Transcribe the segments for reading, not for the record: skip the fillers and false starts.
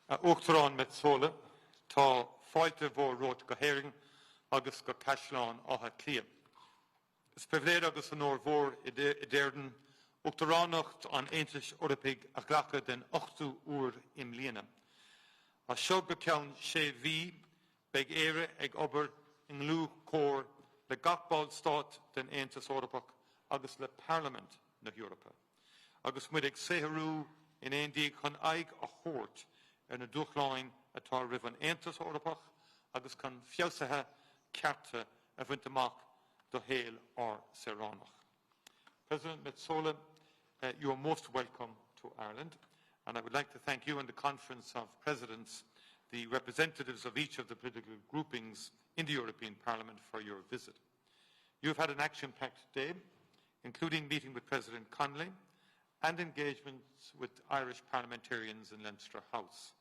President Metsola, tá fáilte mhór rót go héireann agus go caisleán átha clia. Is prevléad agus an óir mhór I dtéarn Uachtaránacht an Aontais Eorpaig a ghlacha den 8 uair im líana. A seo go ceann sé bhí beag éire ag obair in lú cór le gachbáil stát den Aontas Eorpach agus le Parliament na Eorpa. Agus muid ag saothrú in aondí chun aig a chóirt ar na dúchláin atá roimh an Aontas Eorpach agus chun fiosathe cearta a bhaint amach do héal ár Saoránach. President Metsola, you are most welcome to Ireland, and I would like to thank you and the Conference of Presidents, the representatives of each of the political groupings in the European Parliament, for your visit. You have had an action-packed day, including meeting with President Connolly and engagements with Irish parliamentarians in Leinster House.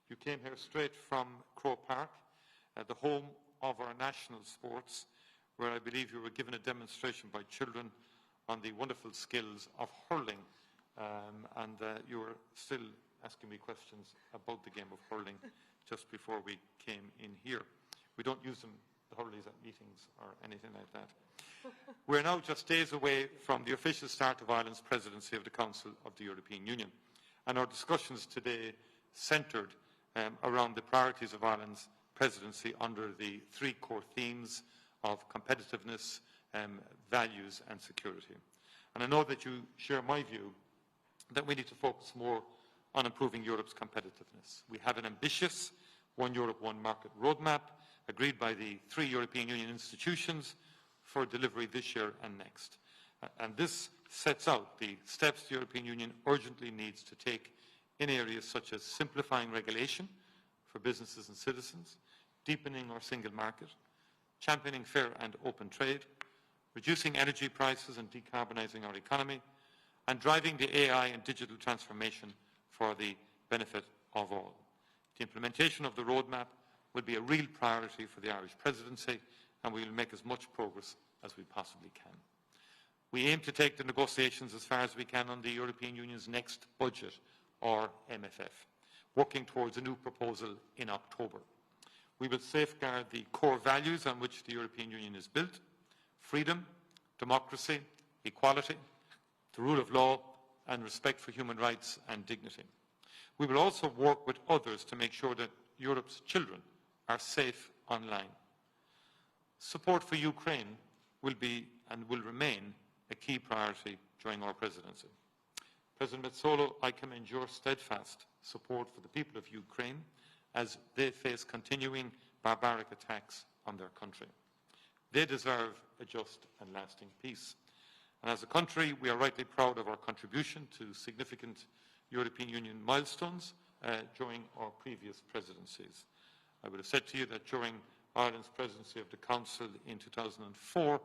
You came here straight from Croke Park, the home of our national sports, where I believe you were given a demonstration by children on the wonderful skills of hurling, and you were still asking me questions about the game of hurling just before we came in here. We don't use them, the hurleys, at meetings or anything like that. We're now just days away from the official start of Ireland's presidency of the Council of the European Union, and our discussions today centred around the priorities of Ireland's presidency under the 3 core themes of competitiveness, values and security. And I know that you share my view that we need to focus more on improving Europe's competitiveness. We have an ambitious One Europe, One Market roadmap agreed by the 3 European Union institutions for delivery this year and next. And this sets out the steps the European Union urgently needs to take in areas such as simplifying regulation for businesses and citizens, deepening our single market, championing fair and open trade, reducing energy prices and decarbonising our economy, and driving the AI and digital transformation for the benefit of all. The implementation of the roadmap will be a real priority for the Irish presidency, and we will make as much progress as we possibly can. We aim to take the negotiations as far as we can on the European Union's next budget, or MFF, working towards a new proposal in October. We will safeguard the core values on which the European Union is built: freedom, democracy, equality, the rule of law, and respect for human rights and dignity. We will also work with others to make sure that Europe's children are safe online. Support for Ukraine will be and will remain a key priority during our presidency. President Metsola, I commend your steadfast support for the people of Ukraine as they face continuing barbaric attacks on their country. They deserve a just and lasting peace. And as a country, we are rightly proud of our contribution to significant European Union milestones during our previous presidencies. I would have said to you that during Ireland's presidency of the Council in 2004,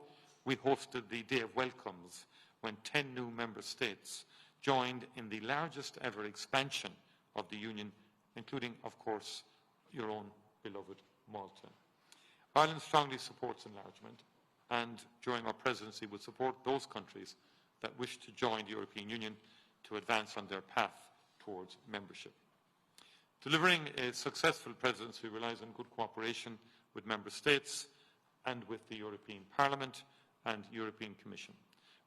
we hosted the Day of Welcomes when 10 new member states joined in the largest ever expansion of the Union, including, of course, your own beloved Malta. Ireland strongly supports enlargement, and during our presidency will support those countries that wish to join the European Union to advance on their path towards membership. Delivering a successful presidency relies on good cooperation with member states and with the European Parliament and European Commission.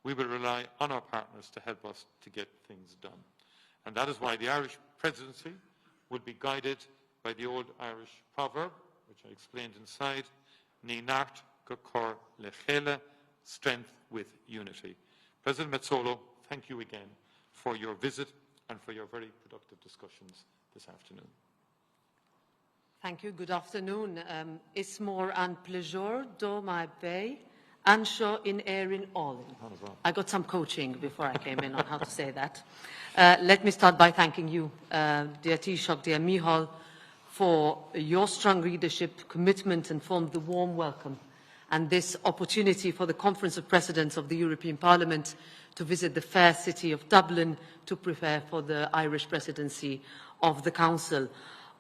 We will rely on our partners to help us to get things done. And that is why the Irish presidency will be guided by the old Irish proverb, which I explained inside, Ní nacht go cur le chéile, strength with unity. President Metsola, thank you again for your visit and for your very productive discussions this afternoon. Thank you. Good afternoon. Is mór an pleasure do my bay anseo in Erin all. I got some coaching before I came in on how to say that. Let me start by thanking you, dear Taoiseach, dear Micheál, for your strong leadership, commitment and for the warm welcome and this opportunity for the Conference of Presidents of the European Parliament to visit the fair city of Dublin to prepare for the Irish presidency of the Council.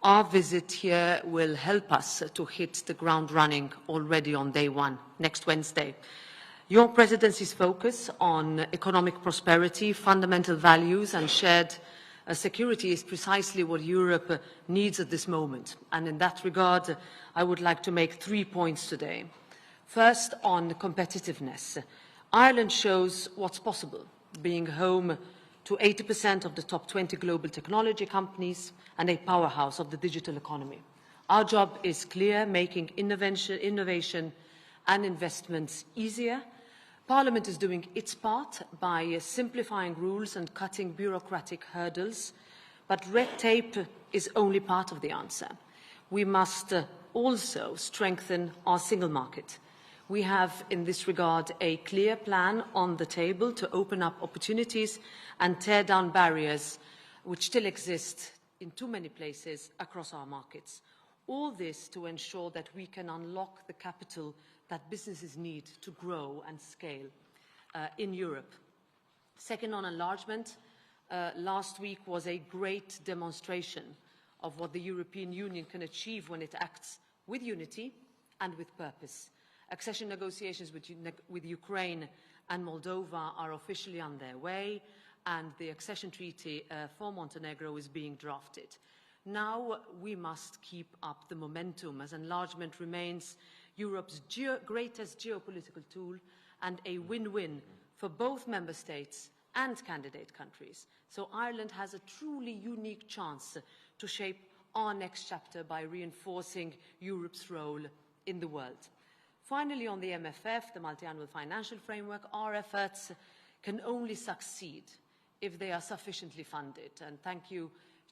Our visit here will help us to hit the ground running already on day one, next Wednesday. Your presidency's focus on economic prosperity, fundamental values and shared security is precisely what Europe needs at this moment. And in that regard, I would like to make 3 points today. First, on competitiveness. Ireland shows what's possible, being home to 80% of the top 20 global technology companies and a powerhouse of the digital economy. Our job is clear, making innovation and investments easier. Parliament is doing its part by simplifying rules and cutting bureaucratic hurdles, but red tape is only part of the answer. We must also strengthen our single market. We have, in this regard, a clear plan on the table to open up opportunities and tear down barriers which still exist in too many places across our markets. All this to ensure that we can unlock the capital that businesses need to grow and scale in Europe. Second, on enlargement, last week was a great demonstration of what the European Union can achieve when it acts with unity and with purpose. Accession negotiations with Ukraine and Moldova are officially on their way, and the accession treaty for Montenegro is being drafted. Now we must keep up the momentum, as enlargement remains Europe's greatest geopolitical tool and a win-win for both member states and candidate countries. So Ireland has a truly unique chance to shape our next chapter by reinforcing Europe's role in the world. Finally, on the MFF, the Multiannual Financial Framework, our efforts can only succeed if they are sufficiently funded. And thank you,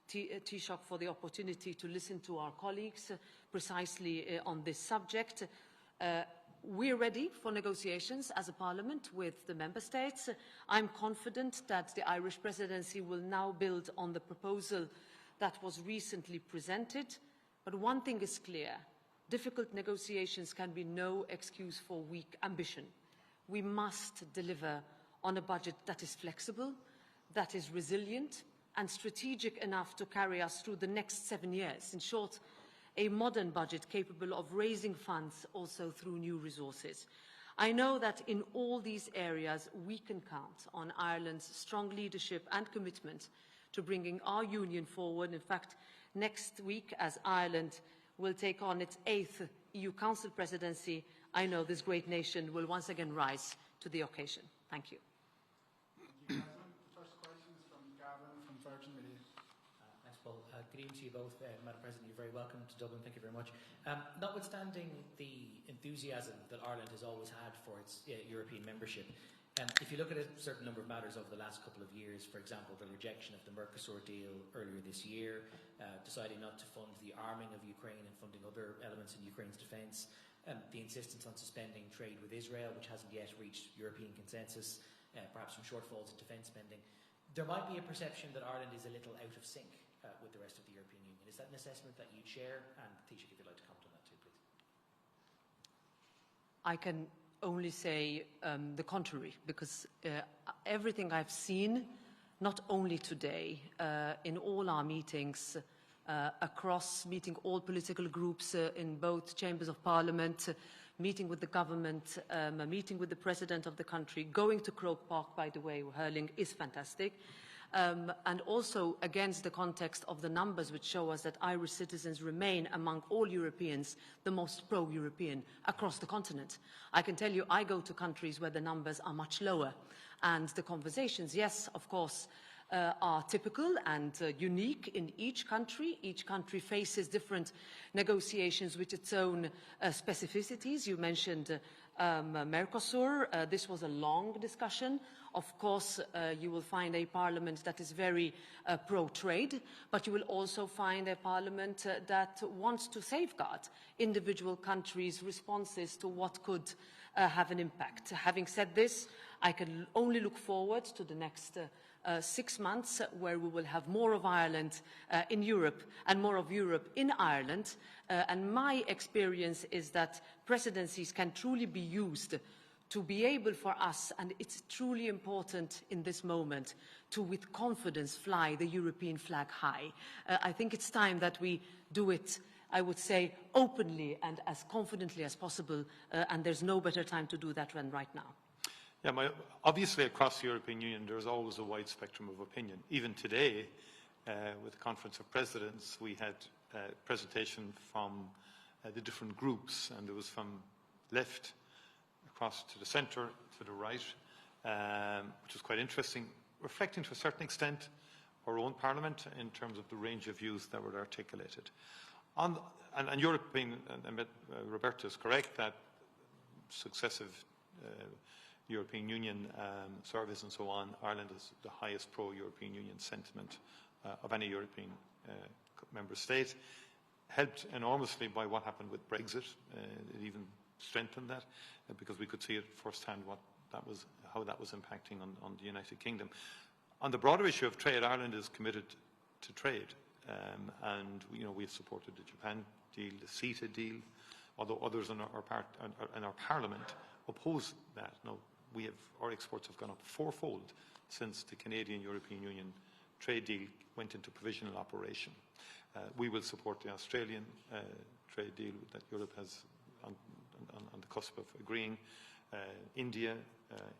Taoiseach, for the opportunity to listen to our colleagues precisely on this subject. We're ready for negotiations as a Parliament with the Member States. I'm confident that the Irish Presidency will now build on the proposal that was recently presented. But one thing is clear. Difficult negotiations can be no excuse for weak ambition. We must deliver on a budget that is flexible, that is resilient, and strategic enough to carry us through the next 7 years. In short, a modern budget capable of raising funds also through new resources. I know that in all these areas we can count on Ireland's strong leadership and commitment to bringing our union forward. In fact, next week, as Ireland will take on its 8th EU Council presidency, I know this great nation will once again rise to the occasion. Thank you. Thank you, President. The first question is from Gavin from Virgin Media. Thanks, Paul. Good evening to you both. Madam President, you're very welcome to Dublin. Thank you very much. Notwithstanding the enthusiasm that Ireland has always had for its European membership, if you look at a certain number of matters over the last couple of years, for example, the rejection of the Mercosur deal earlier this year, deciding not to fund the arming of Ukraine and funding other elements in Ukraine's defence, the insistence on suspending trade with Israel, which hasn't yet reached European consensus, perhaps some shortfalls in defence spending. There might be a perception that Ireland is a little out of sync with the rest of the European Union. Is that an assessment that you'd share? And Taoiseach, if you'd like to comment on that too, please. I can only say the contrary, because everything I've seen, not only today, in all our meetings, meeting all political groups in both chambers of Parliament, meeting with the government, meeting with the President of the country, going to Croke Park, by the way, hurling is fantastic. And also against the context of the numbers which show us that Irish citizens remain among all Europeans the most pro-European across the continent. I can tell you I go to countries where the numbers are much lower, and the conversations, yes, of course, are typical and unique in each country. Each country faces different negotiations with its own specificities. You mentioned Mercosur. This was a long discussion. Of course, you will find a parliament that is very pro-trade, but you will also find a parliament that wants to safeguard individual countries' responses to what could have an impact. Having said this, I can only look forward to the next 6 months where we will have more of Ireland in Europe and more of Europe in Ireland. And my experience is that presidencies can truly be used to be able for us, and it's truly important in this moment, to with confidence fly the European flag high. I think it's time that we do it, I would say, openly and as confidently as possible, and there's no better time to do that than right now. Yeah, obviously across the European Union there's always a wide spectrum of opinion. Even today, with the Conference of Presidents, we had a presentation from the different groups, and it was from left across to the centre, to the right, which was quite interesting, reflecting to a certain extent our own Parliament in terms of the range of views that were articulated. And European, Roberta is correct that successive European Union surveys and so on, Ireland is the highest pro-European Union sentiment of any European member state, helped enormously by what happened with Brexit. It even strengthened that because we could see it firsthand how that was impacting on the United Kingdom. On the broader issue of trade, Ireland is committed to trade, and we have supported the Japan deal, the CETA deal, although others in our Parliament oppose that. Now, our exports have gone up fourfold since the Canadian-European Union trade deal went into provisional operation. We will support the Australian trade deal that Europe has on the cusp of agreeing, India,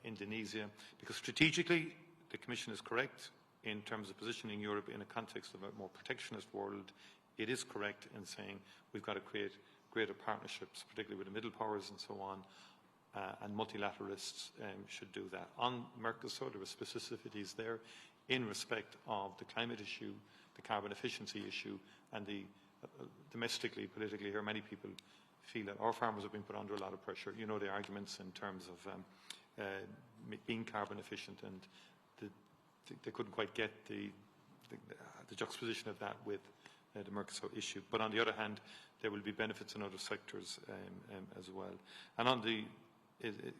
Indonesia, because strategically the Commission is correct in terms of positioning Europe in a context of a more protectionist world. It is correct in saying we've got to create greater partnerships, particularly with the middle powers and so on, and multilateralists should do that. On Mercosur, there were specificities there in respect of the climate issue, the carbon efficiency issue, and the domestically, politically here, many people feel that our farmers have been put under a lot of pressure. You know the arguments in terms of being carbon efficient, and they couldn't quite get the juxtaposition of that with the Mercosur issue. But on the other hand, there will be benefits in other sectors as well. And on the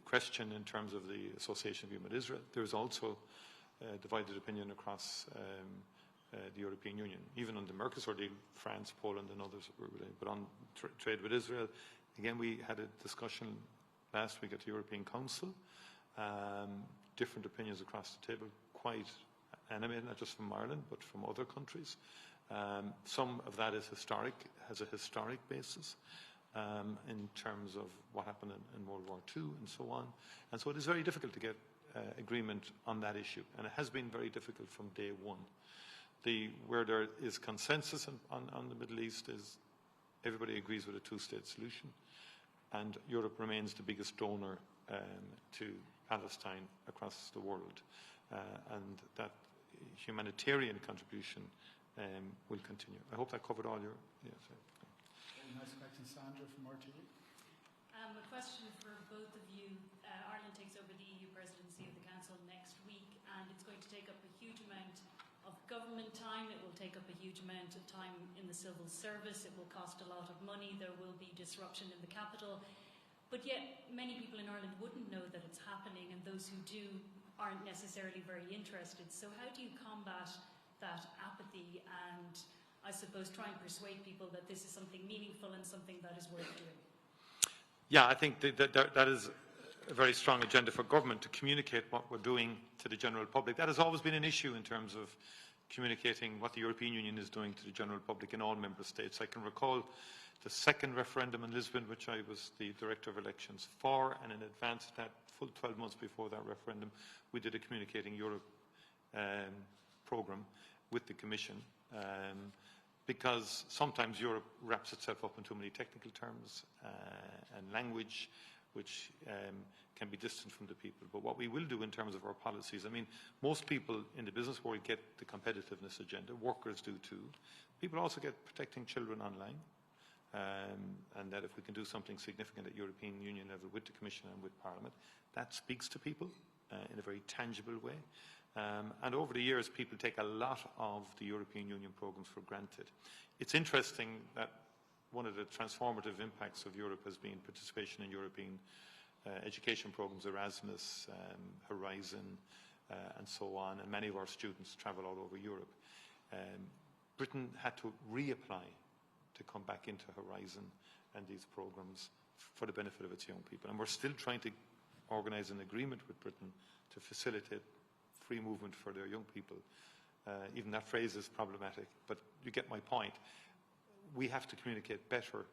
question in terms of the association view with Israel, there is also divided opinion across the European Union. Even on the Mercosur deal, France, Poland and others were related. But on trade with Israel, again, we had a discussion last week at the European Council. Different opinions across the table, quite animated, not just from Ireland, but from other countries. Some of that is historic, has a historic basis in terms of what happened in World War II and so on. And so it is very difficult to get agreement on that issue, and it has been very difficult from day one. Where there is consensus on the Middle East is everybody agrees with a two-state solution, and Europe remains the biggest donor to Palestine across the world, and that humanitarian contribution will continue. I hope that covered all your... Yes. Very nice question. Sandra from RTE. A question for both of you. Ireland takes over the EU presidency of the Council next week, and it's going to take up a huge amount of government time. It will take up a huge amount of time in the civil service. It will cost a lot of money. There will be disruption in the capital. But yet, many people in Ireland wouldn't know that it's happening, and those who do aren't necessarily very interested. So how do you combat that apathy and, I suppose, try and persuade people that this is something meaningful and something that is worth doing? Yeah, I think that is a very strong agenda for government to communicate what we're doing to the general public. That has always been an issue in terms of communicating what the European Union is doing to the general public in all member states. I can recall the second referendum in Lisbon, which I was the Director of Elections for, and in advance of that, full 12 months before that referendum, we did a Communicating Europe programme with the Commission, because sometimes Europe wraps itself up in too many technical terms and language which can be distant from the people. But what we will do in terms of our policies, I mean, most people in the business world get the competitiveness agenda, workers do too. People also get protecting children online, and that if we can do something significant at European Union level with the Commission and with Parliament, that speaks to people in a very tangible way. And over the years, people take a lot of the European Union programmes for granted. It's interesting that one of the transformative impacts of Europe has been participation in European education programmes, Erasmus, Horizon, and so on, and many of our students travel all over Europe. Britain had to reapply to come back into Horizon and these programmes for the benefit of its young people. And we're still trying to organise an agreement with Britain to facilitate free movement for their young people. Even that phrase is problematic, but you get my point. We have to communicate better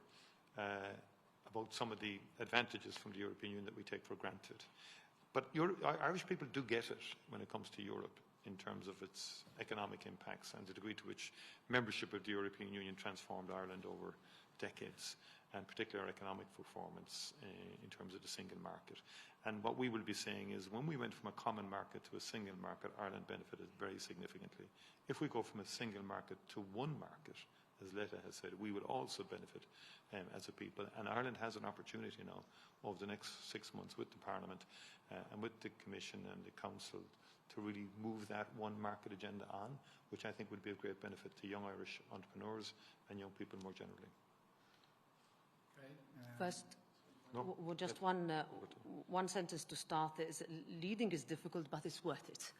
about some of the advantages from the European Union that we take for granted. But Irish people do get it when it comes to Europe. in terms of its economic impacts and the degree to which membership of the European Union transformed Ireland over decades, and particularly our economic performance in terms of the single market. And what we will be saying is when we went from a common market to a single market, Ireland benefited very significantly. If we go from a single market to one market, as Leta has said, we will also benefit as a people. And Ireland has an opportunity now over the next 6 months with the Parliament and with the Commission and the Council to really move that one market agenda on, which I think would be of great benefit to young Irish entrepreneurs and young people more generally. First, just one sentence to start is leading is difficult, but it's worth it.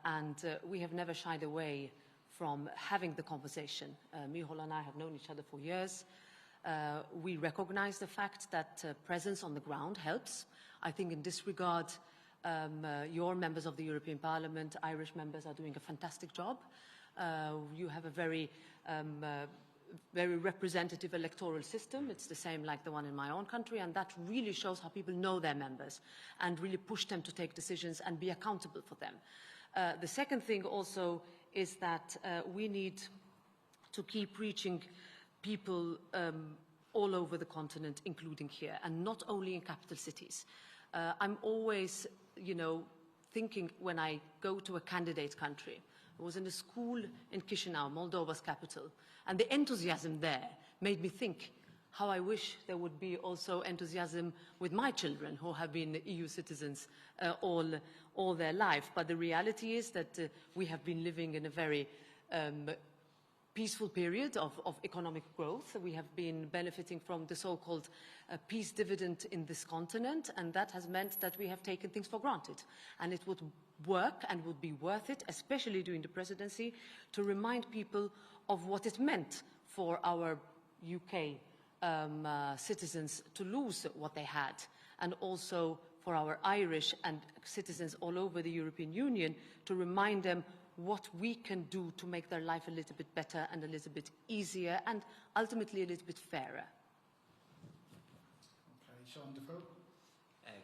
And we have never shied away from having the conversation. Micheál and I have known each other for years. We recognize the fact that presence on the ground helps. I think in this regard, your members of the European Parliament, Irish members, are doing a fantastic job. You have a very representative electoral system. It's the same like the one in my own country, and that really shows how people know their members and really push them to take decisions and be accountable for them. The second thing also is that we need to keep reaching people all over the continent, including here, and not only in capital cities. I'm always, thinking when I go to a candidate country. I was in a school in Chisinau, Moldova's capital, and the enthusiasm there made me think how I wish there would be also enthusiasm with my children who have been EU citizens all their life. But the reality is that we have been living in a very peaceful period of economic growth. We have been benefiting from the so-called peace dividend in this continent, and that has meant that we have taken things for granted. And it would work and would be worth it, especially during the presidency, to remind people of what it meant for our UK citizens to lose what they had, and also for our Irish and citizens all over the European Union to remind them what we can do to make their life a little bit better and a little bit easier and ultimately a little bit fairer. Okay, Sean Defoe.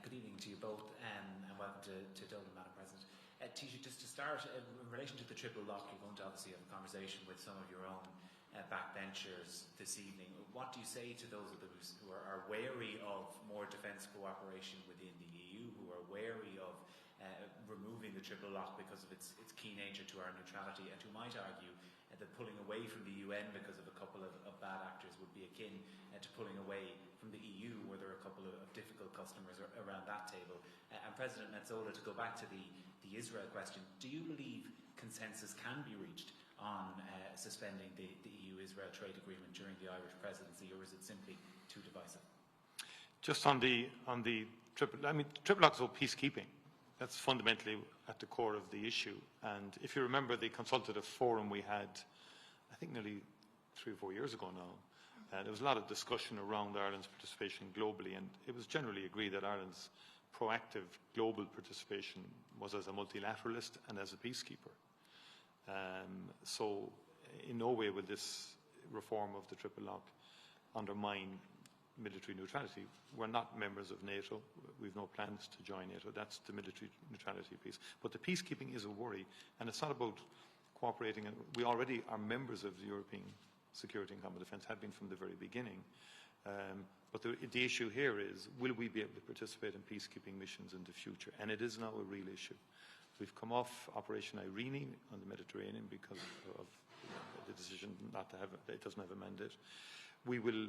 Good evening to you both and welcome to Dublin, Madam President. Taoiseach, just to start, in relation to the triple lock, you're going to obviously have a conversation with some of your own backbenchers this evening. What do you say to those of those who are wary of more defence cooperation within the EU, who are wary of removing the triple lock because of its key nature to our neutrality, and who might argue that pulling away from the UN because of a couple of bad actors would be akin to pulling away from the EU, where there are a couple of difficult customers around that table. And President Metsola, to go back to the Israel question, do you believe consensus can be reached on suspending the EU-Israel trade agreement during the Irish presidency, or is it simply too divisive? Just on the triple lock is all peacekeeping. That's fundamentally at the core of the issue. And if you remember the consultative forum we had, I think nearly 3 or 4 years ago now, there was a lot of discussion around Ireland's participation globally, and it was generally agreed that Ireland's proactive global participation was as a multilateralist and as a peacekeeper. So in no way will this reform of the triple lock undermine military neutrality. We're not members of NATO. We've no plans to join NATO. That's the military neutrality piece. But the peacekeeping is a worry, and it's not about cooperating. And we already are members of the European Security and Common Defence, have been from the very beginning. But the issue here is, will we be able to participate in peacekeeping missions in the future? And it is now a real issue. We've come off Operation Irene on the Mediterranean because of the decision not to have it doesn't have a mandate. We will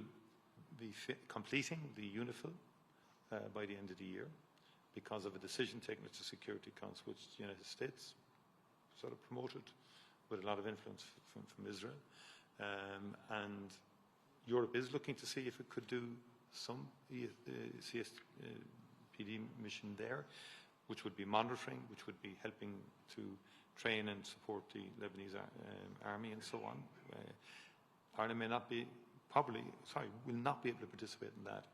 be completing the UNIFIL by the end of the year because of a decision taken at the Security Council, which the United States sort of promoted with a lot of influence from Israel. And Europe is looking to see if it could do some CSPD mission there, which would be monitoring, which would be helping to train and support the Lebanese army and so on. Ireland may not be, will not be able to participate in that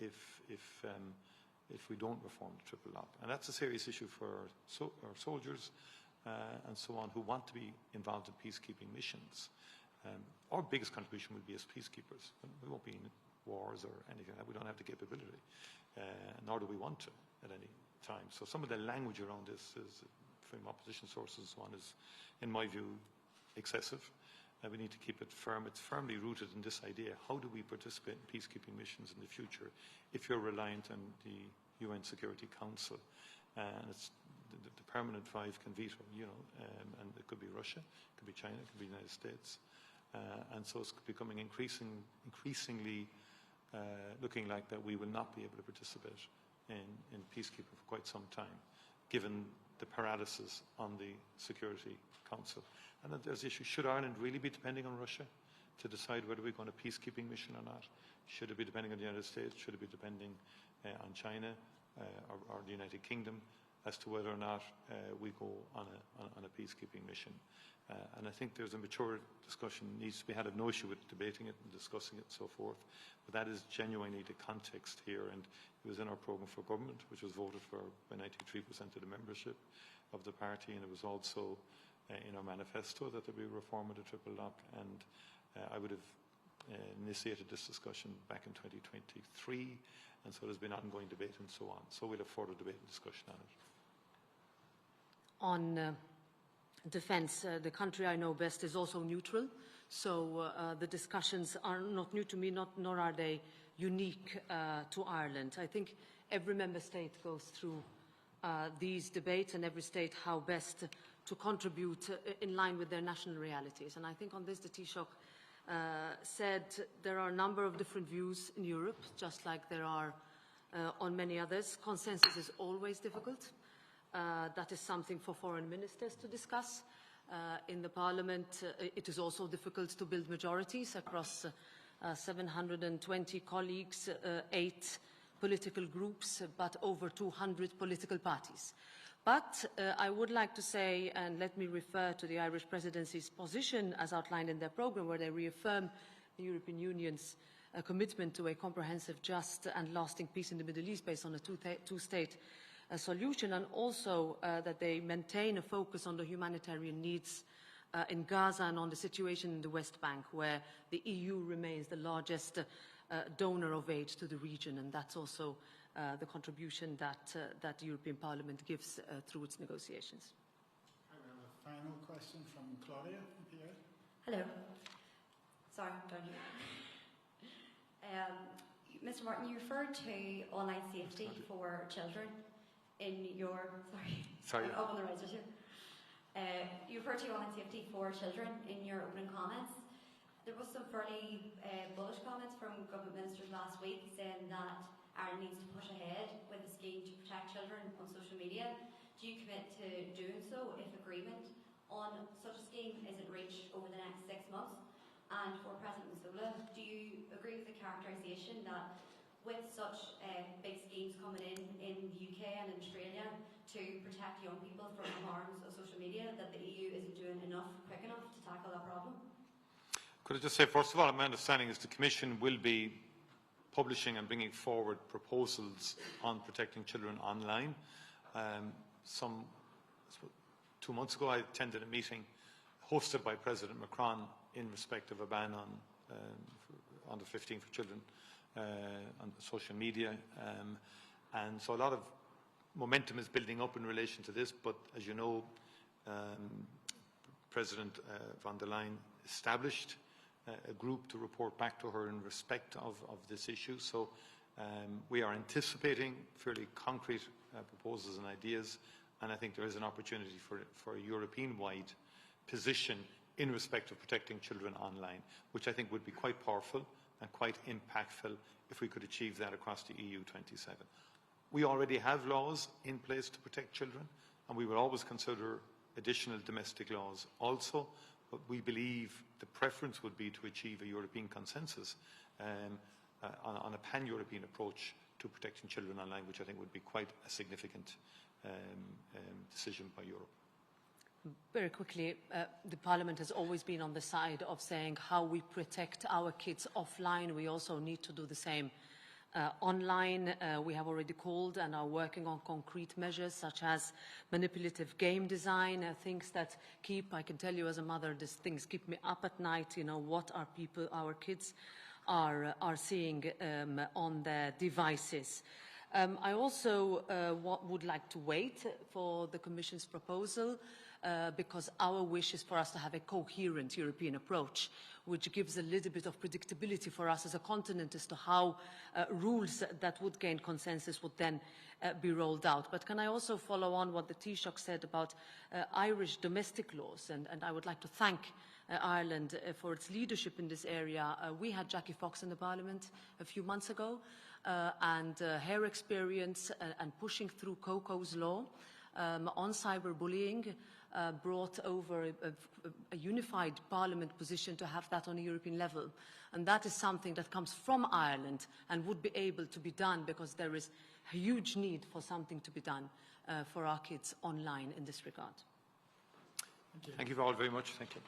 if we don't reform the triple lock. And that's a serious issue for our soldiers and so on who want to be involved in peacekeeping missions. Our biggest contribution will be as peacekeepers. We won't be in wars or anything like that. We don't have the capability, nor do we want to at any time. So some of the language around this is from opposition sources and so on is, in my view, excessive. We need to keep it firm. It's firmly rooted in this idea. How do we participate in peacekeeping missions in the future if you're reliant on the UN Security Council? And it's the permanent five can veto, and it could be Russia, it could be China, it could be the United States. And so it's becoming increasingly looking like that we will not be able to participate in peacekeeping for quite some time, given the paralysis on the Security Council. And then there's the issue, should Ireland really be depending on Russia to decide whether we go on a peacekeeping mission or not? Should it be depending on the United States? Should it be depending on China or the United Kingdom as to whether or not we go on a peacekeeping mission? And I think there's a mature discussion needs to be had. I've no issue with debating it and discussing it and so forth, but that is genuinely the context here. And it was in our programme for government, which was voted for by 93% of the membership of the party, and it was also in our manifesto that there be a reform of the triple lock. And I would have initiated this discussion back in 2023, and so there's been ongoing debate and so on. So we'll have further debate and discussion on it. On defence, the country I know best is also neutral, so the discussions are not new to me, nor are they unique to Ireland. I think every member state goes through these debates, and every state how best to contribute in line with their national realities. And I think on this the Taoiseach said there are a number of different views in Europe, just like there are on many others. Consensus is always difficult. That is something for foreign ministers to discuss. In the Parliament, it is also difficult to build majorities across 720 colleagues, 8 political groups, but over 200 political parties. But I would like to say, and let me refer to the Irish Presidency's position as outlined in their programme, where they reaffirm the European Union's commitment to a comprehensive, just and lasting peace in the Middle East based on a two-state solution, and also that they maintain a focus on the humanitarian needs in Gaza and on the situation in the West Bank, where the EU remains the largest donor of aid to the region, and that's also the contribution that the European Parliament gives through its negotiations. I have a final question from Claudia from PA. Hello. Sorry, down here. Mr. Martin, you referred to online safety for children in your... Sorry. I'm up on the risers here. You referred to online safety for children in your opening comments. There was some fairly bullish comments from government ministers last week saying that Ireland needs to push ahead with a scheme to protect children on social media. Do you commit to doing so if agreement on such a scheme isn't reached over the next 6 months? And for President Metsola, do you agree with the characterisation that with such big schemes coming in the UK and in Australia to protect young people from the harms of social media, that the EU isn't doing enough quick enough to tackle that problem? Could I just say, first of all, my understanding is the Commission will be publishing and bringing forward proposals on protecting children online. 2 months ago, I attended a meeting hosted by President Macron in respect of a ban on under 15 for children on social media. And so a lot of momentum is building up in relation to this, but as you know, President von der Leyen established a group to report back to her in respect of this issue. So we are anticipating fairly concrete proposals and ideas, and I think there is an opportunity for a European-wide position in respect of protecting children online, which I think would be quite powerful and quite impactful if we could achieve that across the EU 27. We already have laws in place to protect children, and we will always consider additional domestic laws also, but we believe the preference would be to achieve a European consensus on a pan-European approach to protecting children online, which I think would be quite a significant decision by Europe. Very quickly, the Parliament has always been on the side of saying how we protect our kids offline. We also need to do the same online. We have already called and are working on concrete measures such as manipulative game design, things that keep, I can tell you as a mother, these things keep me up at night, you know, what our kids are seeing on their devices. I also would like to wait for the Commission's proposal because our wish is for us to have a coherent European approach, which gives a little bit of predictability for us as a continent as to how rules that would gain consensus would then be rolled out. But can I also follow on what the Taoiseach said about Irish domestic laws? And I would like to thank Ireland for its leadership in this area. We had Jackie Fox in the Parliament a few months ago, and her experience and pushing through COCO's law on cyberbullying brought over a unified Parliament position to have that on a European level. And that is something that comes from Ireland and would be able to be done because there is a huge need for something to be done for our kids online in this regard. Thank you all very much. Thank you.